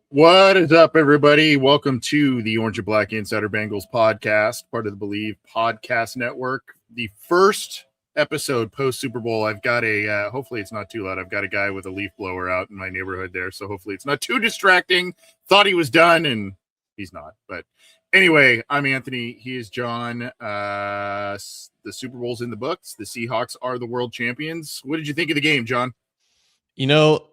What is up, everybody? Welcome to the Orange and Black Insider Bengals podcast, part of the Believe Podcast Network. The first episode post Super Bowl. I've got a, hopefully it's not too loud. I've got a guy with a leaf blower out in my neighborhood there, so hopefully it's not too distracting. Thought he was done, and he's not. But anyway, I'm Anthony. He is John. The Super Bowl's in the books. The Seahawks are the world champions. What did you think of the game, John? You know,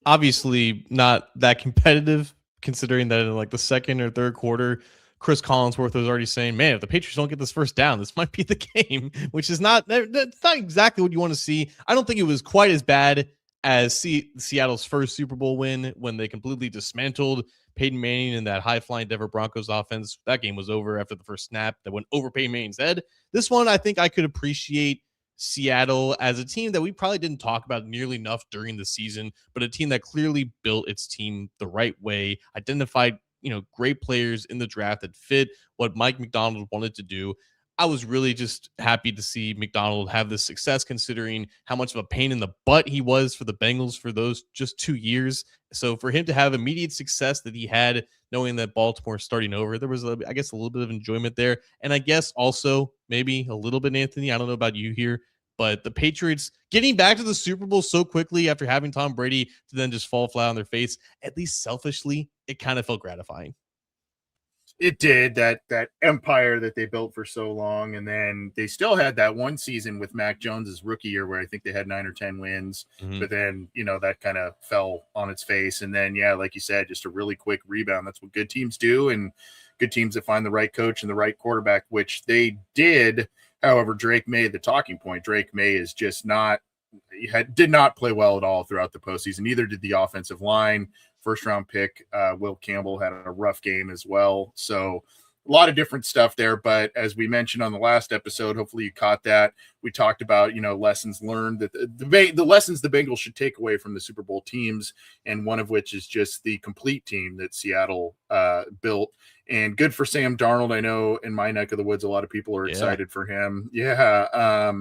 obviously not that competitive, considering that in like the second or third quarter, Chris Collinsworth was already saying, man, if the Patriots don't get this first down, this might be the game, which is that's not exactly what you want to see. I don't think it was quite as bad as Seattle's first Super Bowl win when they completely dismantled Peyton Manning and that high-flying Denver Broncos offense. That game was over after the first snap that went over Peyton Manning's head. This one, I think I could appreciate Seattle as a team that we probably didn't talk about nearly enough during the season, but a team that clearly built its team the right way, identified, great players in the draft that fit what Mike McDonald wanted to do. I was really just happy to see McDonald have this success, considering how much of a pain in the butt he was for the Bengals for those just 2 years. So for him to have immediate success that he had, knowing that Baltimore starting over, there was, I guess, a little bit of enjoyment there. And I guess also maybe a little bit, Anthony, I don't know about you here, but the Patriots getting back to the Super Bowl so quickly after having Tom Brady to then just fall flat on their face, at least selfishly, it kind of felt gratifying. It did, that empire that they built for so long. And then they still had that one season with Mac Jones's rookie year where I think they had 9 or 10 wins. Mm-hmm. But then, that kind of fell on its face. And then, yeah, like you said, just a really quick rebound. That's what good teams do. And good teams that find the right coach and the right quarterback, which they did. However, Drake May, the talking point, Drake May is just did not play well at all throughout the postseason. Neither did the offensive line. First round pick, Will Campbell, had a rough game as well. So a lot of different stuff there. But as we mentioned on the last episode, hopefully you caught that. We talked about, lessons learned, that the lessons the Bengals should take away from the Super Bowl teams. And one of which is just the complete team that Seattle built. And good for Sam Darnold. I know in my neck of the woods, a lot of people are excited for him. Yeah.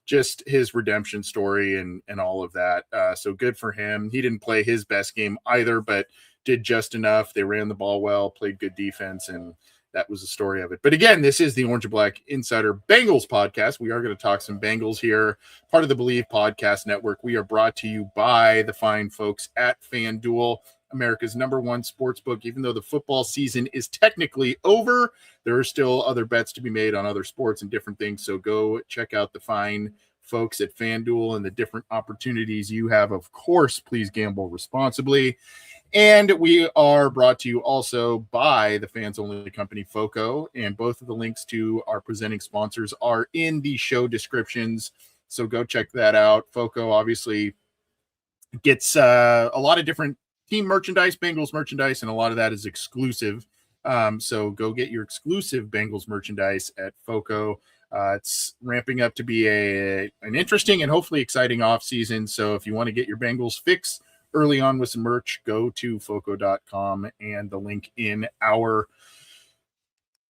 Just his redemption story and all of that. So good for him. He didn't play his best game either, but did just enough. They ran the ball well, played good defense, and that was the story of it. But again, this is the Orange and Black Insider Bengals podcast. We are going to talk some Bengals here, part of the Believe Podcast Network. We are brought to you by the fine folks at FanDuel, America's #1 sports book. Even though the football season is technically over, there are still other bets to be made on other sports and different things. So go check out the fine folks at FanDuel and the different opportunities you have. Of course, please gamble responsibly. And we are brought to you also by the fans only company FOCO, and both of the links to our presenting sponsors are in the show descriptions. So go check that out. FOCO obviously gets a lot of different team merchandise, Bengals merchandise, and a lot of that is exclusive. So go get your exclusive Bengals merchandise at FOCO. It's ramping up to be an interesting and hopefully exciting off season. So if you want to get your Bengals fix early on with some merch, go to foco.com and the link in our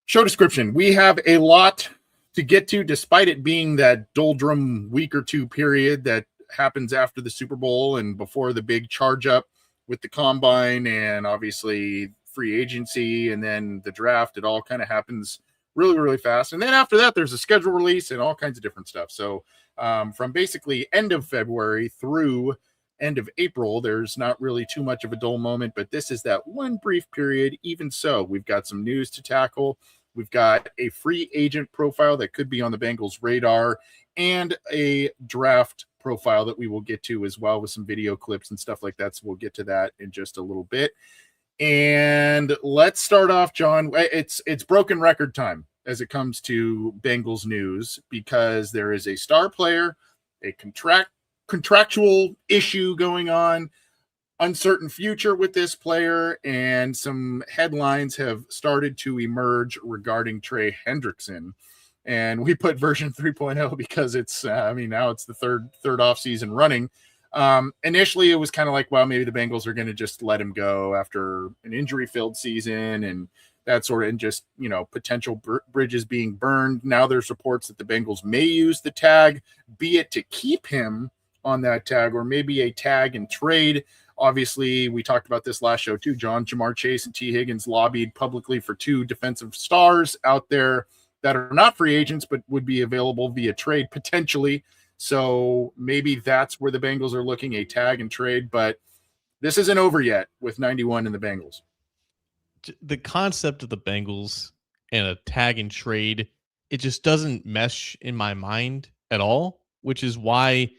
show description. We have a lot to get to, despite it being that doldrum week or two period that happens after the Super Bowl and before the big charge up with the combine and obviously free agency and then the draft. It all kind of happens really, really fast. And then after that, there's a schedule release and all kinds of different stuff. So from basically end of February through end of April, there's not really too much of a dull moment, but this is that one brief period. Even so, we've got some news to tackle. We've got a free agent profile that could be on the Bengals radar and a draft profile that we will get to as well with some video clips and stuff like that. So we'll get to that in just a little bit. And let's start off, John. It's broken record time as it comes to Bengals news because there is a star player, a contractual issue going on, uncertain future with this player, and some headlines have started to emerge regarding Trey Hendrickson. And we put version 3.0 because it's, now it's the third off season running. Initially, it was kind of like, well, maybe the Bengals are going to just let him go after an injury-filled season and that sort of, and just, potential bridges being burned. Now there's reports that the Bengals may use the tag, be it to keep him on that tag or maybe a tag and trade. Obviously, we talked about this last show too, John. Jamar Chase and T. Higgins lobbied publicly for 2 defensive stars out there that are not free agents but would be available via trade potentially. So maybe that's where the Bengals are looking, a tag and trade, but this isn't over yet with 91 in the Bengals. The concept of the Bengals and a tag and trade, it just doesn't mesh in my mind at all, which is why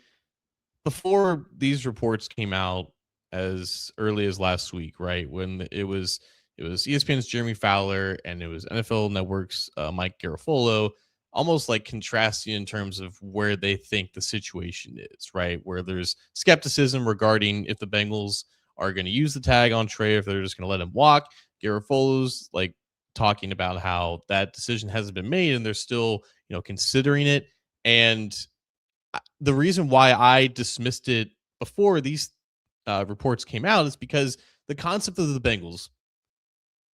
before these reports came out as early as last week, right, when it was ESPN's Jeremy Fowler and it was NFL Network's Mike Garafolo, almost like contrasting in terms of where they think the situation is, right? Where there's skepticism regarding if the Bengals are going to use the tag on Trey, if they're just going to let him walk. Garafolo's like talking about how that decision hasn't been made and they're still, considering it. And the reason why I dismissed it before these reports came out is because the concept of the Bengals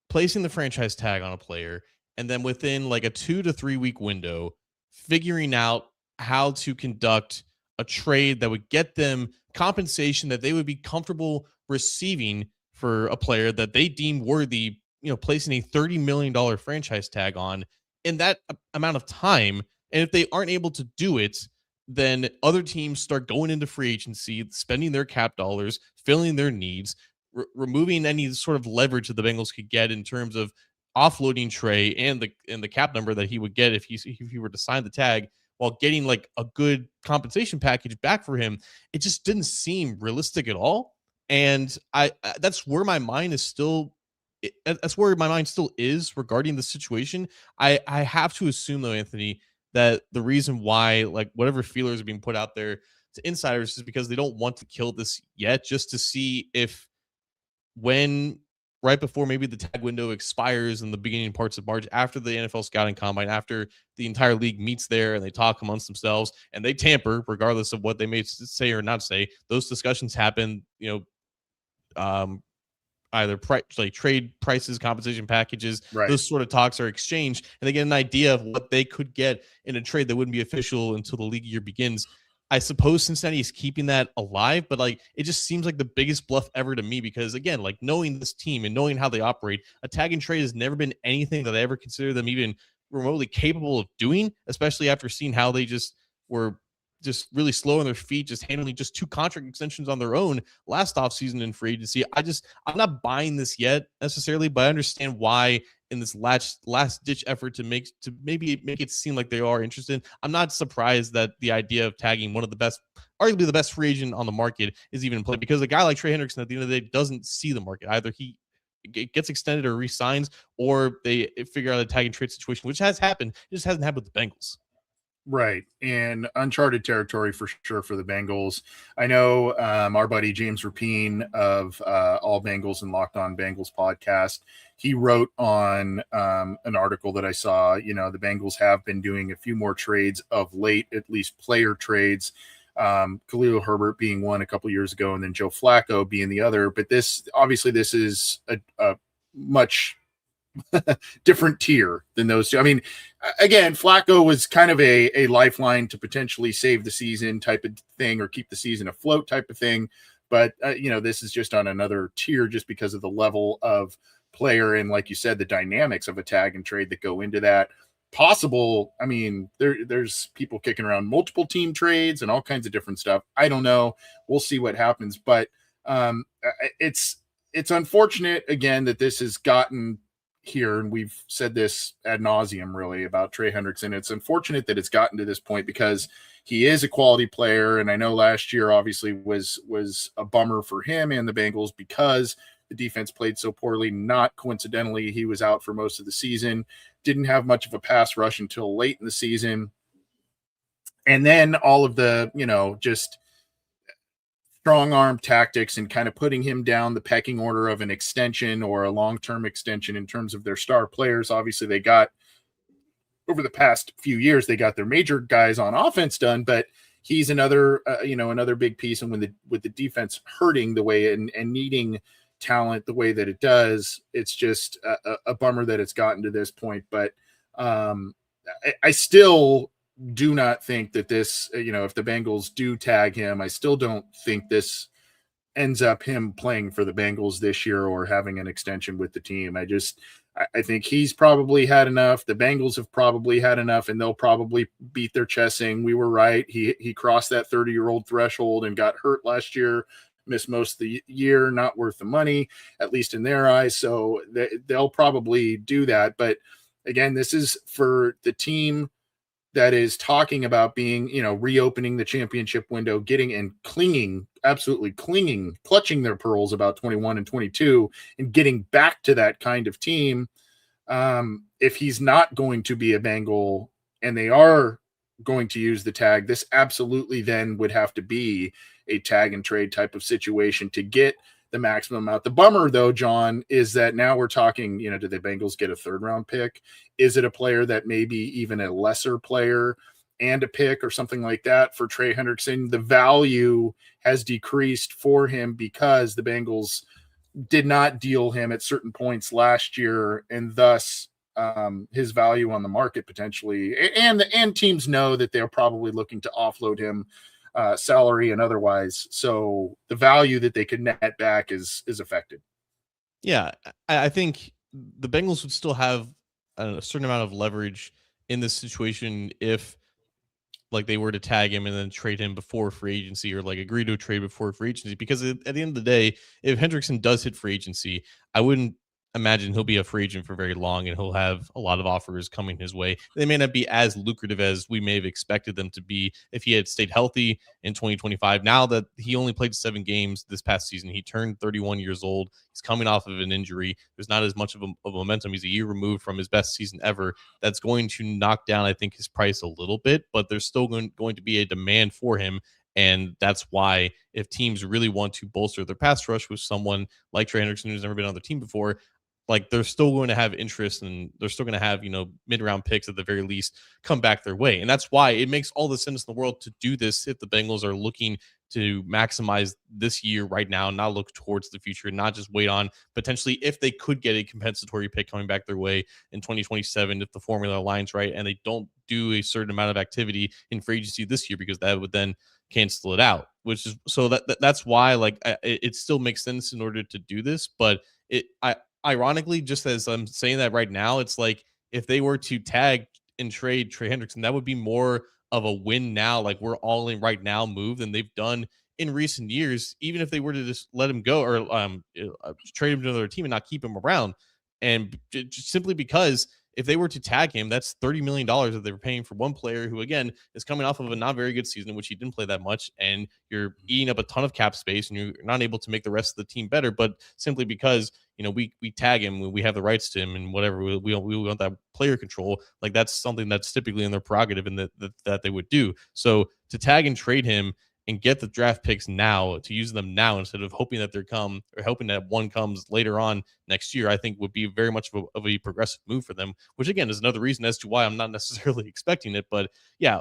placing the franchise tag on a player and then within like a 2 to 3 week window, figuring out how to conduct a trade that would get them compensation that they would be comfortable receiving for a player that they deem worthy, placing a $30 million franchise tag on in that amount of time. And if they aren't able to do it, then other teams start going into free agency, spending their cap dollars, filling their needs, removing any sort of leverage that the Bengals could get in terms of offloading Trey and the cap number that he would get if he were to sign the tag while getting like a good compensation package back for him. It just didn't seem realistic at all. And that's where my mind is still. That's where my mind still is regarding the situation. I have to assume though, Anthony, that the reason why like whatever feelers are being put out there to insiders is because they don't want to kill this yet, just to see if when right before maybe the tag window expires in the beginning parts of March, after the NFL scouting combine, after the entire league meets there and they talk amongst themselves and they tamper, regardless of what they may say or not say, those discussions happen, either trade prices, compensation packages, right. Those sort of talks are exchanged and they get an idea of what they could get in a trade that wouldn't be official until the league year begins. I suppose Cincinnati is keeping that alive, but like it just seems like the biggest bluff ever to me because again, like knowing this team and knowing how they operate, a tag and trade has never been anything that I ever consider them even remotely capable of doing, especially after seeing how they just were just really slow on their feet, just handling just 2 contract extensions on their own last offseason in free agency. I'm not buying this yet necessarily, but I understand why in this last ditch effort to maybe make it seem like they are interested. I'm not surprised that the idea of tagging one of the best, arguably the best free agent on the market is even in play because a guy like Trey Hendrickson at the end of the day doesn't see the market. Either he gets extended or re-signs or they figure out a tag and trade situation, which has happened. It just hasn't happened with the Bengals. Right. And uncharted territory for sure for the Bengals. I know our buddy James Rapine of All Bengals and Locked On Bengals podcast, he wrote on an article that I saw, the Bengals have been doing a few more trades of late, at least player trades. Khalil Herbert being one a couple years ago and then Joe Flacco being the other. But this is a much different tier than those two. I mean, again, Flacco was kind of a lifeline to potentially save the season type of thing or keep the season afloat type of thing. But, this is just on another tier just because of the level of player and, like you said, the dynamics of a tag and trade that go into that. Possible, I mean, there's people kicking around multiple team trades and all kinds of different stuff. I don't know. We'll see what happens. But it's unfortunate, again, that this has gotten here, and we've said this ad nauseum really about Trey Hendrickson. It's unfortunate that it's gotten to this point because he is a quality player, and I know last year obviously was a bummer for him and the Bengals because the defense played so poorly. Not coincidentally, he was out for most of the season, didn't have much of a pass rush until late in the season. And then all of the, just strong arm tactics and kind of putting him down the pecking order of an extension or a long-term extension in terms of their star players. Obviously, they got over the past few years, they got their major guys on offense done, but he's another, another big piece. And with the defense hurting the way and needing talent the way that it does, it's just a bummer that it's gotten to this point. But I still do not think that this, if the Bengals do tag him, I still don't think this ends up him playing for the Bengals this year or having an extension with the team. I think he's probably had enough. The Bengals have probably had enough, and they'll probably beat their chest saying we were right. He crossed that 30-year-old threshold and got hurt last year, missed most of the year, not worth the money, at least in their eyes. So they'll probably do that. But again, this is for the team that is talking about being, reopening the championship window, getting and absolutely clutching their pearls about 21 and 22 and getting back to that kind of team. If he's not going to be a Bengal and they are going to use the tag, this absolutely then would have to be a tag and trade type of situation to get the maximum out. The bummer though, John, is that now we're talking, do the Bengals get a 3rd round pick? Is it a player that maybe even a lesser player and a pick or something like that for Trey Hendrickson? The value has decreased for him because the Bengals did not deal him at certain points last year, and thus his value on the market potentially, and teams know that they're probably looking to offload him salary and otherwise. So the value that they could net back is affected. Yeah, I think the Bengals would still have a certain amount of leverage in this situation if like they were to tag him and then trade him before free agency or like agree to a trade before free agency. Because at the end of the day, if Hendrickson does hit free agency, I wouldn't imagine he'll be a free agent for very long and he'll have a lot of offers coming his way. They may not be as lucrative as we may have expected them to be if he had stayed healthy in 2025. Now that he only played 7 games this past season, he turned 31 years old. He's coming off of an injury. There's not as much of a momentum. He's a year removed from his best season ever. That's going to knock down, I think, his price a little bit, but there's still going to be a demand for him. And that's why if teams really want to bolster their pass rush with someone like Trey Hendrickson, who's never been on the team before, like they're still going to have interest and they're still going to have, mid-round picks at the very least come back their way. And that's why it makes all the sense in the world to do this if the Bengals are looking to maximize this year right now, not look towards the future, not just wait on potentially if they could get a compensatory pick coming back their way in 2027 if the formula aligns right and they don't do a certain amount of activity in free agency this year, because that would then cancel it out, which is so that's why it still makes sense in order to do this. But ironically, just as I'm saying that right now, it's like if they were to tag and trade Trey Hendrickson, that would be more of a win now. Like we're all in right now move than they've done in recent years, even if they were to just let him go or trade him to another team and not keep him around. And just simply because if they were to tag him, that's $30 million that they're paying for one player who, again, is coming off of a not very good season in which he didn't play that much. And you're eating up a ton of cap space and you're not able to make the rest of the team better. But simply because, we tag him, we have the rights to him and whatever, we want that player control. Like that's something that's typically in their prerogative and that they would do. So to tag and trade him and get the draft picks now, to use them now instead of hoping that hoping that one comes later on next year, I think would be very much of a progressive move for them, which again is another reason as to why I'm not necessarily expecting it. But yeah,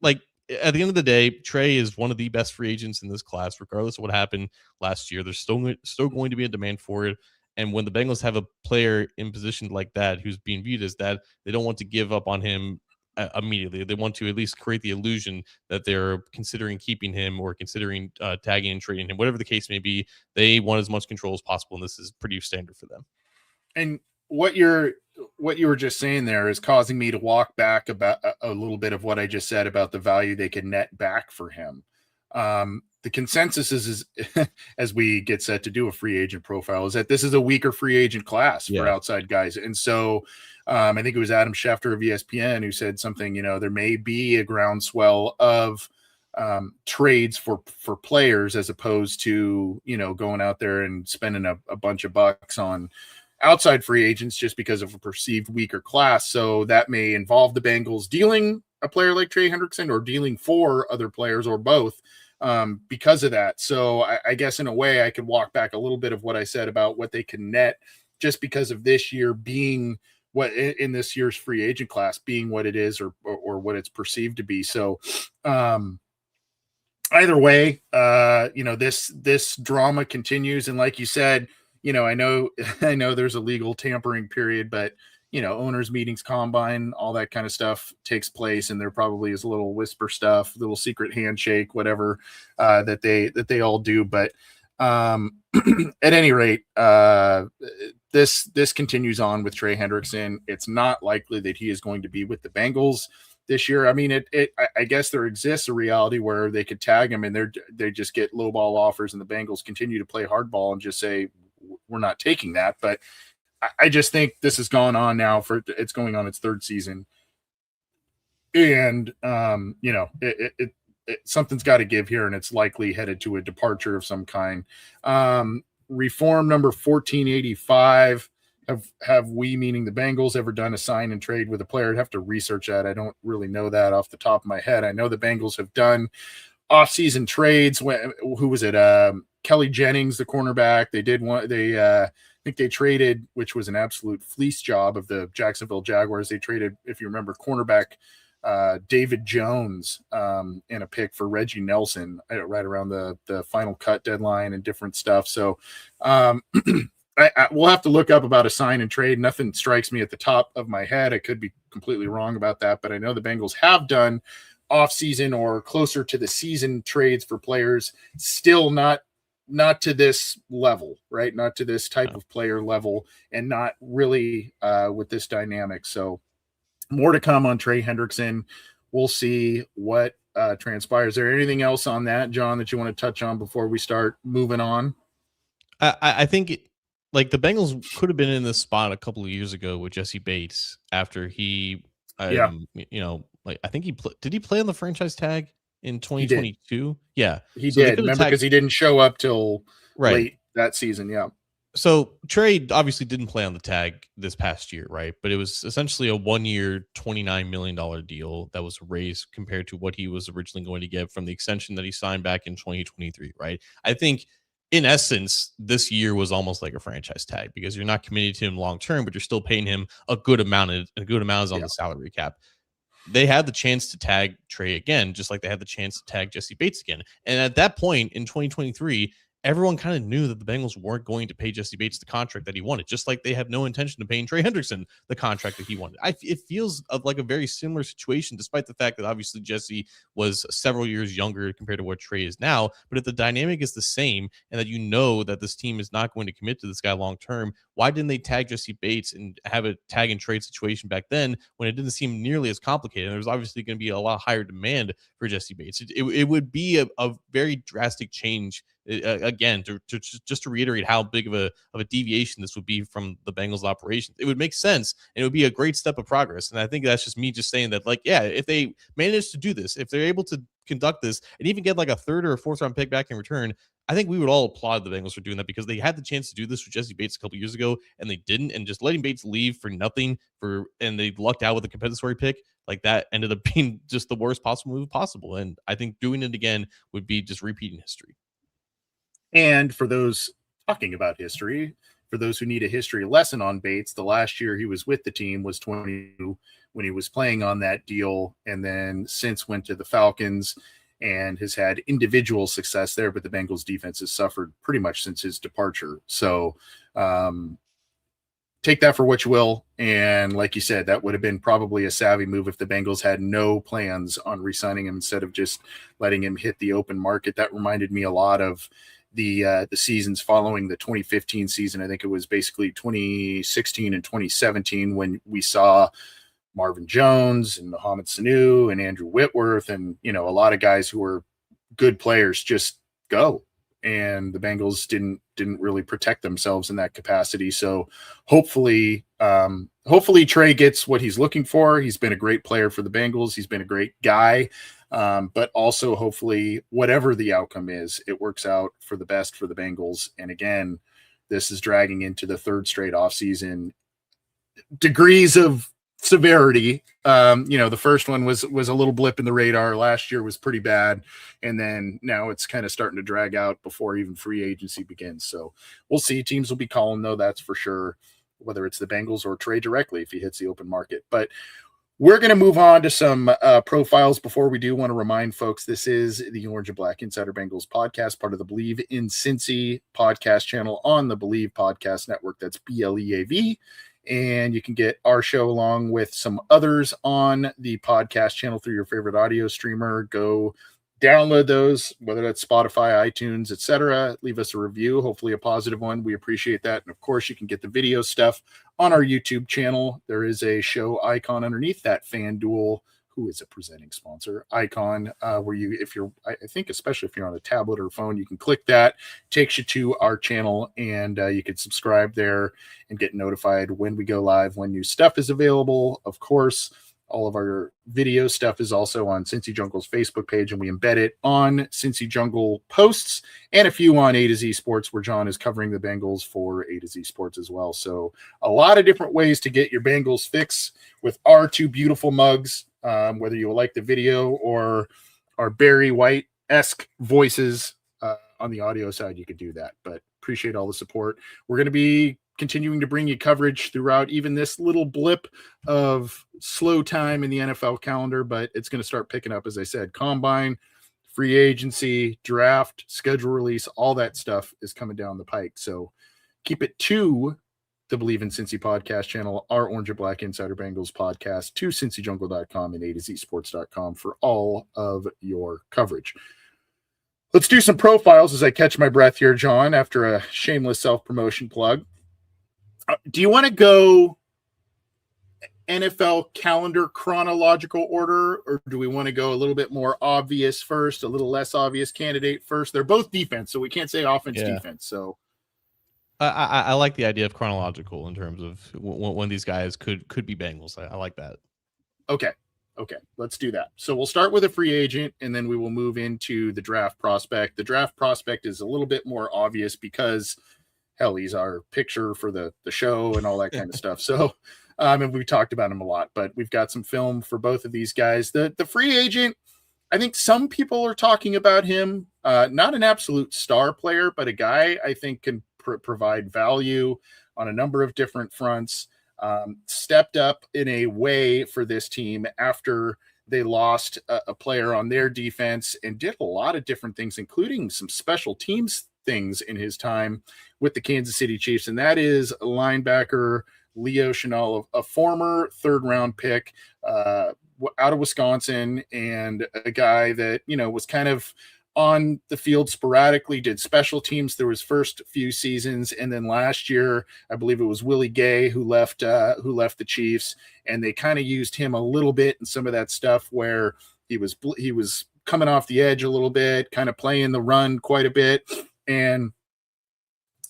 like at the end of the day, Trey is one of the best free agents in this class, regardless of what happened last year. There's still going to be a demand for it. And when the Bengals have a player in position like that, who's being viewed as that, they don't want to give up on him immediately. They want to at least create the illusion that they're considering keeping him or considering tagging and trading him, whatever the case may be. They want as much control as possible, and this is pretty standard for them. And what you were just saying there is causing me to walk back about a little bit of what I just said about the value they can net back for him. The consensus is as we get set to do a free agent profile, is that this is a weaker free agent class for outside guys. And so I think it was Adam Schefter of ESPN who said something, there may be a groundswell of trades for players as opposed to, going out there and spending a bunch of bucks on outside free agents just because of a perceived weaker class. So that may involve the Bengals dealing a player like Trey Hendrickson or dealing for other players or both because of that. So I guess in a way I could walk back a little bit of what I said about what they can net just because of this year being what in this year's free agent class being what it is or what it's perceived to be. So either way, this drama continues. And like you said, I know there's a legal tampering period, but owners meetings, combine, all that kind of stuff takes place. And there probably is a little whisper stuff, little secret handshake, whatever, that they all do. But at any rate, this continues on with Trey Hendrickson. It's not likely that he is going to be with the Bengals this year. I mean, I guess there exists a reality where they could tag him and they just get lowball offers and the Bengals continue to play hardball and just say, we're not taking that. But I just think this has gone on now it's going on its third season. And, something's got to give here, and it's likely headed to a departure of some kind. Reform number 1485. Have we, meaning the Bengals, ever done a sign and trade with a player? I'd have to research that. I don't really know that off the top of my head. I know the Bengals have done off-season trades. Who was it? Kelly Jennings, the cornerback. They did one. I think they traded, which was an absolute fleece job of the Jacksonville Jaguars. They traded, if you remember, cornerback David Jones in a pick for Reggie Nelson right around the final cut deadline and different stuff. So we'll have to look up about a sign and trade. Nothing strikes me at the top of my head. I could be completely wrong about that, but I know the Bengals have done off-season or closer to the season trades for players, still not to this level, right? Not to this type of player level, and not really with this dynamic. So more to come on Trey Hendrickson. We'll see what transpires. Is there anything else on that, John, that you want to touch on before we start moving on? I think the Bengals could have been in this spot a couple of years ago with Jesse Bates after he, I think did he play on the franchise tag in 2022? Yeah, he did. Remember, because he didn't show up till late that season. Yeah. So Trey obviously didn't play on the tag this past year, right? But it was essentially a 1 year, $29 million deal that was raised compared to what he was originally going to get from the extension that he signed back in 2023, right? I think in essence, this year was almost like a franchise tag because you're not committed to him long term, but you're still paying him a good amount, and a good amount is on the salary cap. They had the chance to tag Trey again, just like they had the chance to tag Jesse Bates again. And at that point in 2023, everyone kind of knew that the Bengals weren't going to pay Jesse Bates the contract that he wanted, just like they have no intention of paying Trey Hendrickson the contract that he wanted. It feels like a very similar situation, despite the fact that obviously Jesse was several years younger compared to what Trey is now. But if the dynamic is the same and that you know that this team is not going to commit to this guy long term, why didn't they tag Jesse Bates and have a tag and trade situation back then when it didn't seem nearly as complicated? And there was obviously going to be a lot higher demand for Jesse Bates. It would be a very drastic change. Again, just to reiterate how big of a deviation this would be from the Bengals operations. It would make sense, and it would be a great step of progress. And I think that's just me just saying that, if they manage to do this, if they're able to conduct this and even get like a third or a fourth round pick back in return, I think we would all applaud the Bengals for doing that, because they had the chance to do this with Jesse Bates a couple years ago and they didn't. And just letting Bates leave for nothing and they lucked out with a compensatory pick like that ended up being just the worst possible move possible. And I think doing it again would be just repeating history. And for those talking about history, for those who need a history lesson on Bates, the last year he was with the team was 22 when he was playing on that deal, and then since went to the Falcons and has had individual success there, but the Bengals defense has suffered pretty much since his departure. So take that for what you will. And like you said, that would have been probably a savvy move if the Bengals had no plans on re-signing him instead of just letting him hit the open market. That reminded me a lot of the seasons following the 2015 season. I think it was basically 2016 and 2017 when we saw Marvin Jones and Mohamed Sanu and Andrew Whitworth and, a lot of guys who were good players just go. And the Bengals didn't really protect themselves in that capacity. So hopefully Trey gets what he's looking for. He's been a great player for the Bengals. He's been a great guy. But also hopefully whatever the outcome is, it works out for the best for the Bengals. And again, this is dragging into the third straight offseason. Degrees of severity. The first one was a little blip in the radar. Last year was pretty bad. And then now it's kind of starting to drag out before even free agency begins. So we'll see. Teams will be calling, though, that's for sure, whether it's the Bengals or Trey directly if he hits the open market. But we're going to move on to some profiles. Before we do, want to remind folks, this is the Orange and Black Insider Bengals podcast, part of the Believe in Cincy podcast channel on the Believe Podcast Network. That's BLEAV. And you can get our show along with some others on the podcast channel through your favorite audio streamer. Go download those, whether that's Spotify, iTunes, etc. Leave us a review, hopefully a positive one. We appreciate that. And of course, you can get the video stuff on our YouTube channel. There is a show icon underneath that, FanDuel, who is a presenting sponsor icon, where you, I think especially if you're on a tablet or phone, you can click that, takes you to our channel, and you can subscribe there and get notified when we go live, when new stuff is available. Of course, all of our video stuff is also on Cincy Jungle's Facebook page, and we embed it on Cincy Jungle posts and a few on A to Z Sports, where John is covering the Bengals for A to Z Sports as well. So a lot of different ways to get your Bengals fix with our two beautiful mugs. Whether you like the video or our Barry White-esque voices on the audio side, you could do that. But appreciate all the support. We're going to be continuing to bring you coverage throughout even this little blip of slow time in the NFL calendar, but it's going to start picking up, as I said. Combine, free agency, draft, schedule release, all that stuff is coming down the pike. So keep it to the Believe in Cincy podcast channel, our Orange and Black Insider Bengals podcast, to cincyjungle.com and A to Z sports.com for all of your coverage. Let's do some profiles as I catch my breath here, John, after a shameless self-promotion plug. Do you want to go NFL calendar chronological order, or do we want to go a little bit more obvious first, a little less obvious candidate first? They're both defense, so we can't say offense, defense. So I like the idea of chronological in terms of when these guys could be Bengals. I like that. Okay, let's do that. So we'll start with a free agent, and then we will move into the draft prospect. The draft prospect is a little bit more obvious because, hell, he's our picture for the show and all that kind of stuff. So, and we talked about him a lot, but we've got some film for both of these guys. The free agent, I think some people are talking about him, not an absolute star player, but a guy I think can provide value on a number of different fronts. Stepped up in a way for this team after they lost a player on their defense, and did a lot of different things, including some special teams things in his time with the Kansas City Chiefs. And that is linebacker Leo Chenal, a former third-round pick out of Wisconsin, and a guy that, was kind of on the field sporadically, did special teams through his first few seasons. And then last year, I believe it was Willie Gay who left the Chiefs, and they kind of used him a little bit in some of that stuff where he was coming off the edge a little bit, kind of playing the run quite a bit. And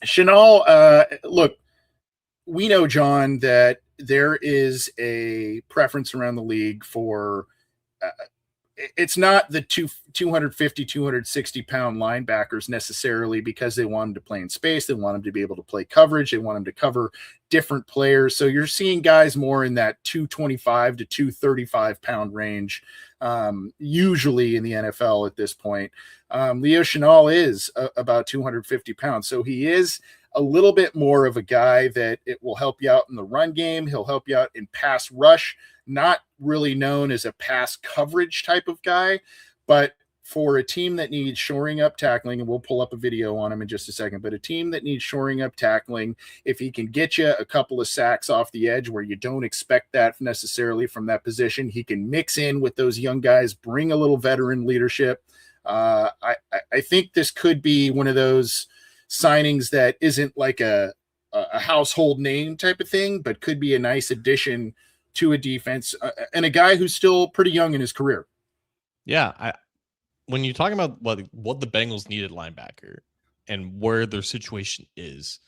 Chenal, look, we know, John, that there is a preference around the league for it's not the 250, 260 pound linebackers necessarily, because they want them to play in space. They want them to be able to play coverage. They want them to cover different players. So you're seeing guys more in that 225 to 235 pound range, usually in the NFL at this point. Leo Chenal is about 250 pounds. So he is a little bit more of a guy that it will help you out in the run game. He'll help you out in pass rush. Not really known as a pass coverage type of guy, but for a team that needs shoring up tackling, and we'll pull up a video on him in just a second, but a team that needs shoring up tackling, if he can get you a couple of sacks off the edge where you don't expect that necessarily from that position, he can mix in with those young guys, bring a little veteran leadership. I think this could be one of those signings that isn't like a household name type of thing, but could be a nice addition to a defense, and a guy who's still pretty young in his career. Yeah, when you're talking about what the Bengals needed linebacker and where their situation is,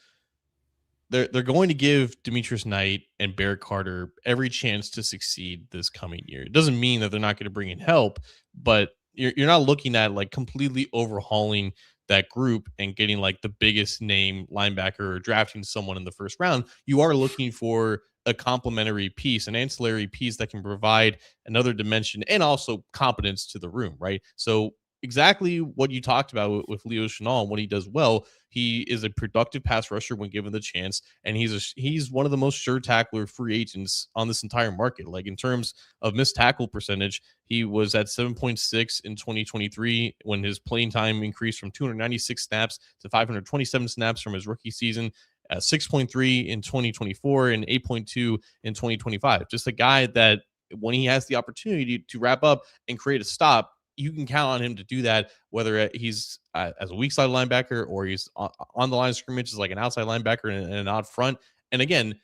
they're going to give Demetrius Knight and Barrett Carter every chance to succeed this coming year. It doesn't mean that they're not going to bring in help, but you're not looking at like completely overhauling that group and getting like the biggest name linebacker or drafting someone in the first round. You are looking for a complementary piece, an ancillary piece that can provide another dimension and also competence to the room, right? So exactly what you talked about with Leo Chenal and what he does well. He is a productive pass rusher when given the chance, and he's one of the most sure tackler free agents on this entire market. Like in terms of missed tackle percentage, he was at 7.6 in 2023 when his playing time increased from 296 snaps to 527 snaps from his rookie season. 6.3 in 2024 and 8.2 in 2025. Just a guy that when he has the opportunity to wrap up and create a stop, you can count on him to do that, whether he's as a weak side linebacker or he's on the line of scrimmage as like an outside linebacker and an odd front. And again,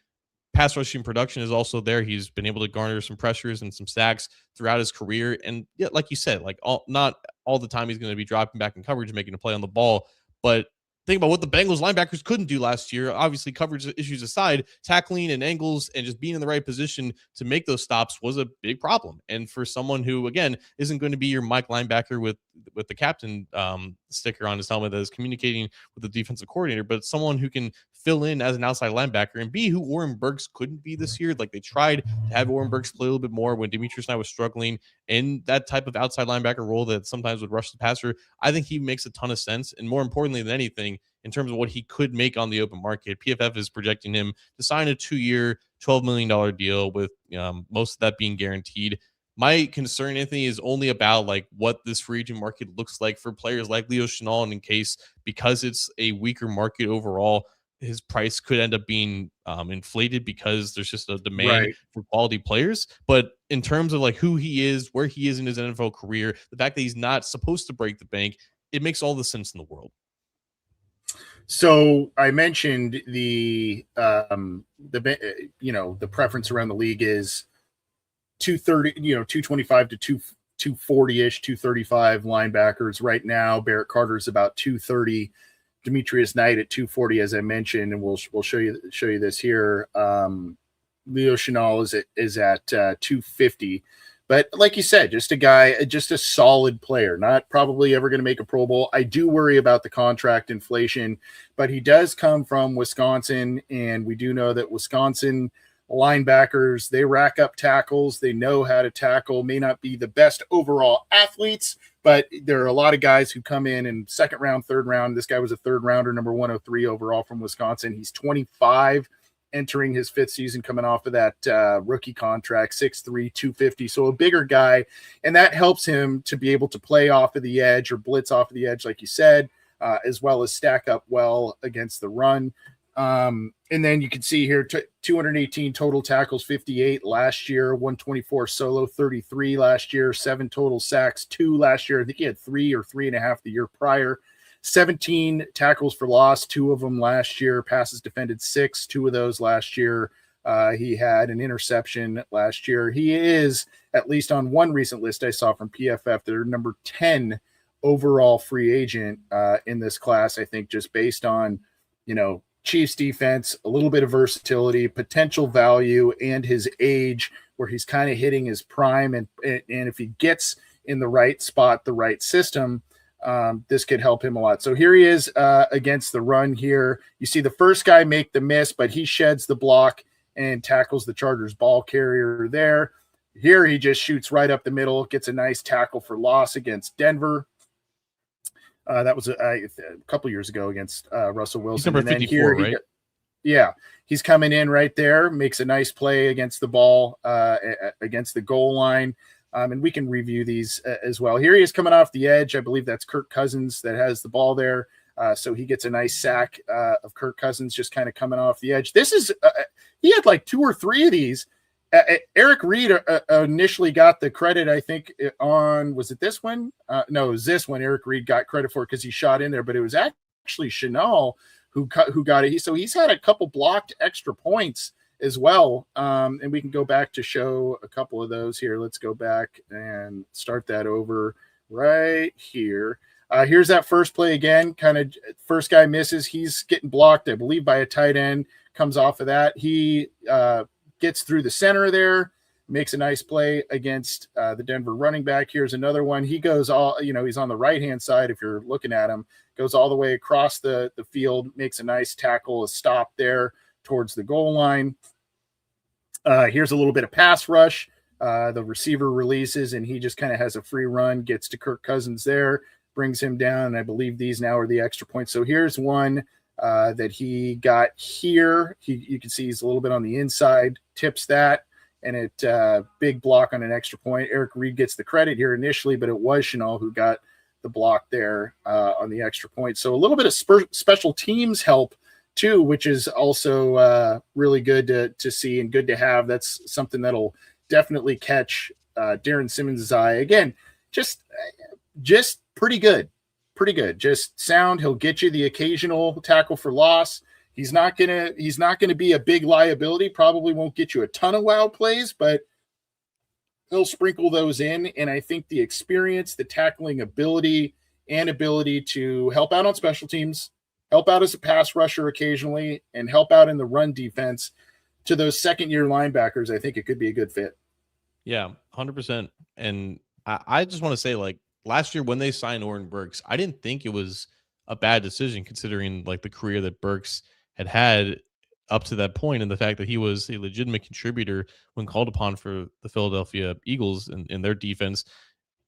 pass rushing production is also there. He's been able to garner some pressures and some sacks throughout his career. And yeah, like you said, like not all the time he's going to be dropping back in coverage, making a play on the ball, but think about what the Bengals linebackers couldn't do last year. Obviously, coverage issues aside, tackling and angles and just being in the right position to make those stops was a big problem. And for someone who, again, isn't going to be your Mike linebacker with the captain sticker on his helmet that is communicating with the defensive coordinator, but someone who can fill in as an outside linebacker and be who Oren Burks couldn't be this year. Like they tried to have Oren Burks play a little bit more when Demetrius Knight was struggling in that type of outside linebacker role that sometimes would rush the passer. I think he makes a ton of sense. And more importantly than anything, in terms of what he could make on the open market, PFF is projecting him to sign a 2-year, $12 million deal with most of that being guaranteed. My concern, Anthony, is only about like what this free agent market looks like for players like Leo Chenal, and in case because it's a weaker market overall, his price could end up being inflated because there's just a demand for quality players. But in terms of like who he is, where he is in his NFL career, the fact that he's not supposed to break the bank, it makes all the sense in the world. So I mentioned the preference around the league is 230, 225 to 240-ish, 235 linebackers right now. Barrett Carter's about 230. Demetrius Knight at 240, as I mentioned, and we'll show you this here. Leo Chenal is at 250. But like you said, just a solid player, not probably ever going to make a Pro Bowl. I do worry about the contract inflation, but he does come from Wisconsin, and we do know that Wisconsin linebackers, they rack up tackles. They know how to tackle, may not be the best overall athletes, but there are a lot of guys who come in second round, third round. This guy was a third rounder, number 103 overall from Wisconsin. He's 25, entering his fifth season, coming off of that rookie contract, 6'3", 250. So a bigger guy, and that helps him to be able to play off of the edge or blitz off of the edge, like you said, as well as stack up well against the run. And then you can see here 218 total tackles, 58 last year, 124 solo, 33 last year, 7 total sacks, 2 last year. I think he had 3 or 3.5 the year prior. 17 tackles for loss, 2 of them last year. Passes defended 6, 2 of those last year. He had an interception last year. He is, at least on one recent list I saw from PFF, they're number 10 overall free agent in this class, I think, just based on, Chiefs defense, a little bit of versatility, potential value, and his age, where he's kind of hitting his prime. And if he gets in the right spot, the right system, this could help him a lot. So here he is against the run here. You see the first guy make the miss, but he sheds the block and tackles the Chargers ball carrier there. Here he just shoots right up the middle, gets a nice tackle for loss against Denver. That was a couple years ago against Russell Wilson. He's number 54, right? He's coming in right there, makes a nice play against the ball, against the goal line. And we can review these as well. Here he is coming off the edge. I believe that's Kirk Cousins that has the ball there. So he gets a nice sack of Kirk Cousins just kind of coming off the edge. This is he had like 2 or 3 of these. Eric Reed initially got the credit, I think, was it this one? No, it was this one. Eric Reed got credit for it because he shot in there, but it was actually Chenal who got it. So he's had a couple blocked extra points as well. And we can go back to show a couple of those here. Let's go back and start that over. right here. Here's that first play again. Kind of first guy misses. He's getting blocked, I believe, by a tight end. Comes off of that. He gets through the center there, makes a nice play against the Denver running back. Here's another one. He goes all, he's on the right-hand side if you're looking at him, goes all the way across the field, makes a nice tackle, a stop there towards the goal line. Here's a little bit of pass rush. The receiver releases, and he just kind of has a free run, gets to Kirk Cousins there, brings him down, and I believe these now are the extra points. So here's one that he got here. You can see he's a little bit on the inside, tips that, and it big block on an extra point. Eric Reed gets the credit here initially, but it was Chenal who got the block there on the extra point. So a little bit of special teams help too, which is also really good to see and good to have. That's something that'll definitely catch Darren Simmons' eye. Again, just pretty good. Just sound. He'll get you the occasional tackle for loss. He's not gonna be a big liability. Probably won't get you a ton of wow plays, but he'll sprinkle those in. And I think the experience, the tackling ability, and ability to help out on special teams, help out as a pass rusher occasionally, and help out in the run defense to those second-year linebackers, I think it could be a good fit. Yeah, 100%. And I just want to say, like, last year when they signed Oren Burks, I didn't think it was a bad decision considering, like, the career that Burks had up to that point and the fact that he was a legitimate contributor when called upon for the Philadelphia Eagles in their defense.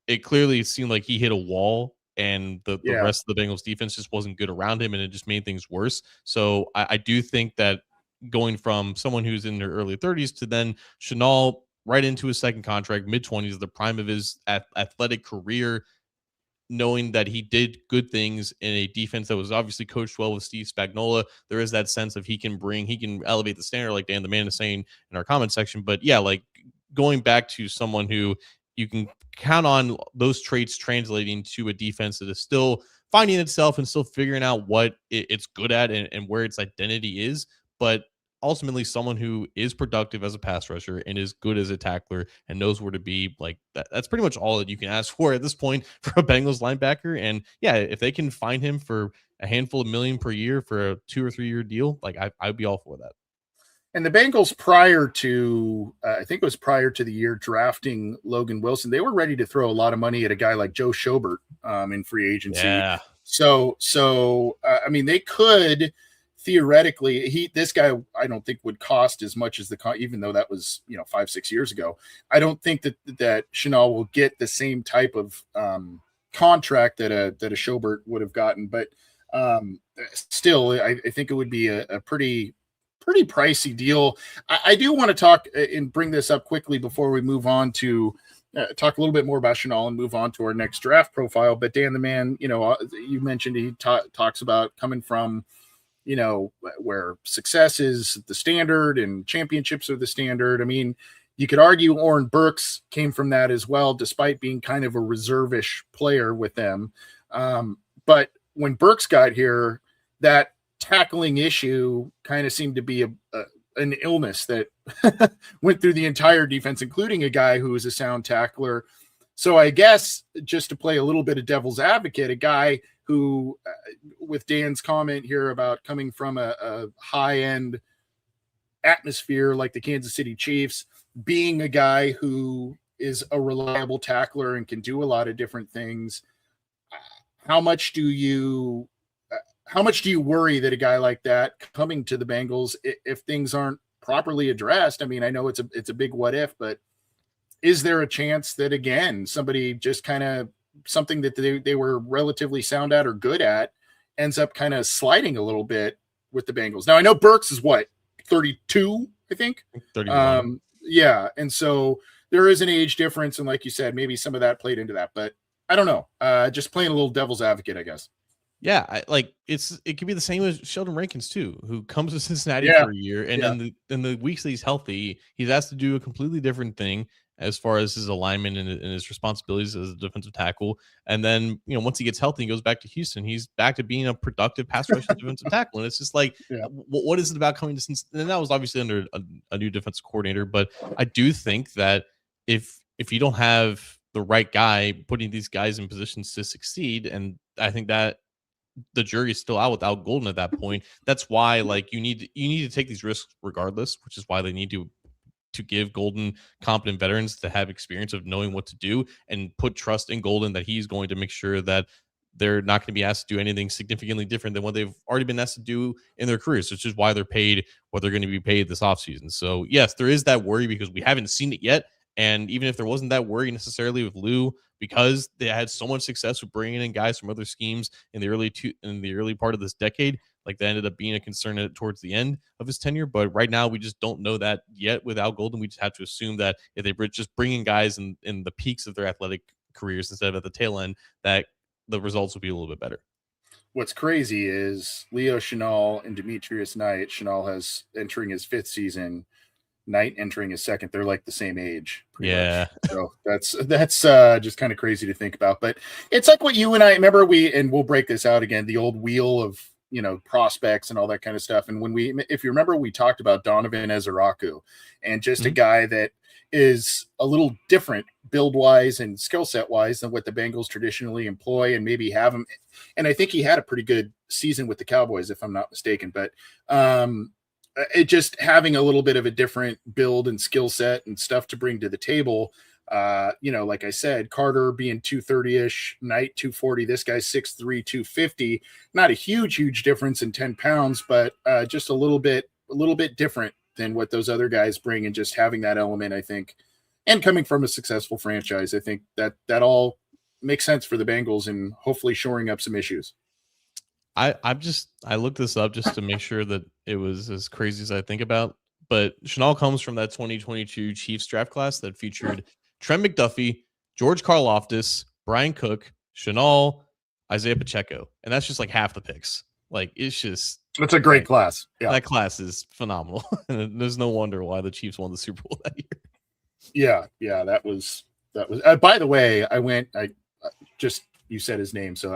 It clearly seemed like he hit a wall and the rest of the Bengals defense just wasn't good around him, and it just made things worse. So I do think that going from someone who's in their early 30s to then Chenal right into his second contract, mid-20s, the prime of his athletic career, knowing that he did good things in a defense that was obviously coached well with Steve Spagnuolo, there is that sense of he can elevate the standard, like Dan the Man is saying in our comment section. But yeah, like going back to someone who you can count on those traits translating to a defense that is still finding itself and still figuring out what it's good at and where its identity is, but ultimately someone who is productive as a pass rusher and is good as a tackler and knows where to be. Like that's pretty much all that you can ask for at this point for a Bengals linebacker. And yeah, if they can find him for a handful of million per year for a 2 or 3 year deal, like I'd be all for that. And the Bengals prior to the year drafting Logan Wilson, they were ready to throw a lot of money at a guy like Joe Schobert in free agency. Yeah. So I mean, they could theoretically, this guy I don't think would cost as much as even though that was 5-6 years ago. I don't think that Chenal will get the same type of contract that a Schobert would have gotten, but still, I think it would be a pretty pricey deal. I do want to talk and bring this up quickly before we move on to talk a little bit more about Chenal and move on to our next draft profile. But Dan the Man, you mentioned he talks about coming from where success is the standard and championships are the standard. I mean, you could argue Oren Burks came from that as well, despite being kind of a reservish player with them. But when Burks got here, that tackling issue kind of seemed to be an illness that went through the entire defense, including a guy who was a sound tackler. So I guess just to play a little bit of devil's advocate, a guy who, with Dan's comment here about coming from a high-end atmosphere like the Kansas City Chiefs, being a guy who is a reliable tackler and can do a lot of different things, how much do you worry that a guy like that coming to the Bengals, if things aren't properly addressed? I mean, I know it's a big what if, but is there a chance that, again, somebody just kind of something that they were relatively sound at or good at ends up kind of sliding a little bit with the Bengals? Now, I know Burks is 32, I think. 31. Yeah. And so there is an age difference. And like you said, maybe some of that played into that, but I don't know. Just playing a little devil's advocate, I guess. Yeah, it could be the same as Sheldon Rankins too, who comes to Cincinnati for a year, and in the weeks that he's healthy, he's asked to do a completely different thing as far as his alignment and his responsibilities as a defensive tackle. And then once he gets healthy, he goes back to Houston. He's back to being a productive pass rush defensive tackle, and it's just like, what is it about coming to Cincinnati? And that was obviously under a new defensive coordinator, but I do think that if you don't have the right guy, putting these guys in positions to succeed. And I think that the jury's still out without Golden at that point. That's why like you need to take these risks regardless, which is why they need to give Golden competent veterans to have experience of knowing what to do and put trust in Golden that he's going to make sure that they're not going to be asked to do anything significantly different than what they've already been asked to do in their careers, which is why they're paid what they're going to be paid this offseason. So, yes, there is that worry because we haven't seen it yet. And even if there wasn't that worry necessarily with Lou, because they had so much success with bringing in guys from other schemes in the early part of this decade, like that ended up being a concern towards the end of his tenure. But right now, we just don't know that yet without Golden. We just have to assume that if they just bring in guys in the peaks of their athletic careers instead of at the tail end, that the results will be a little bit better. What's crazy is Leo Chenal and Demetrius Knight. Chenal has entering his 5th season, Knight entering his 2nd. They're like the same age. Yeah. Much. So that's just kind of crazy to think about. But it's like what you and I remember we'll break this out again, the old wheel of, prospects and all that kind of stuff. And if you remember, we talked about Donovan Ezeraku and just a guy that is a little different build wise and skill set wise than what the Bengals traditionally employ and maybe have him. And I think he had a pretty good season with the Cowboys, if I'm not mistaken, but it just having a little bit of a different build and skill set and stuff to bring to the table. Like I said, Carter being 230-ish, Knight 240, this guy's 6'3", 250, not a huge difference in 10 pounds, but just a little bit different than what those other guys bring, and just having that element, I think, and coming from a successful franchise, I think that all makes sense for the Bengals and hopefully shoring up some issues. I looked this up just to make sure that it was as crazy as I think about, but Chenal comes from that 2022 Chiefs draft class that featured Trent McDuffie, George Karlaftis, Brian Cook, Chenal, Isaiah Pacheco, and that's just like half the picks. Like it's a great class. Yeah, that class is phenomenal, and there's no wonder why the Chiefs won the Super Bowl that year. Yeah, that was. By the way, you said his name, so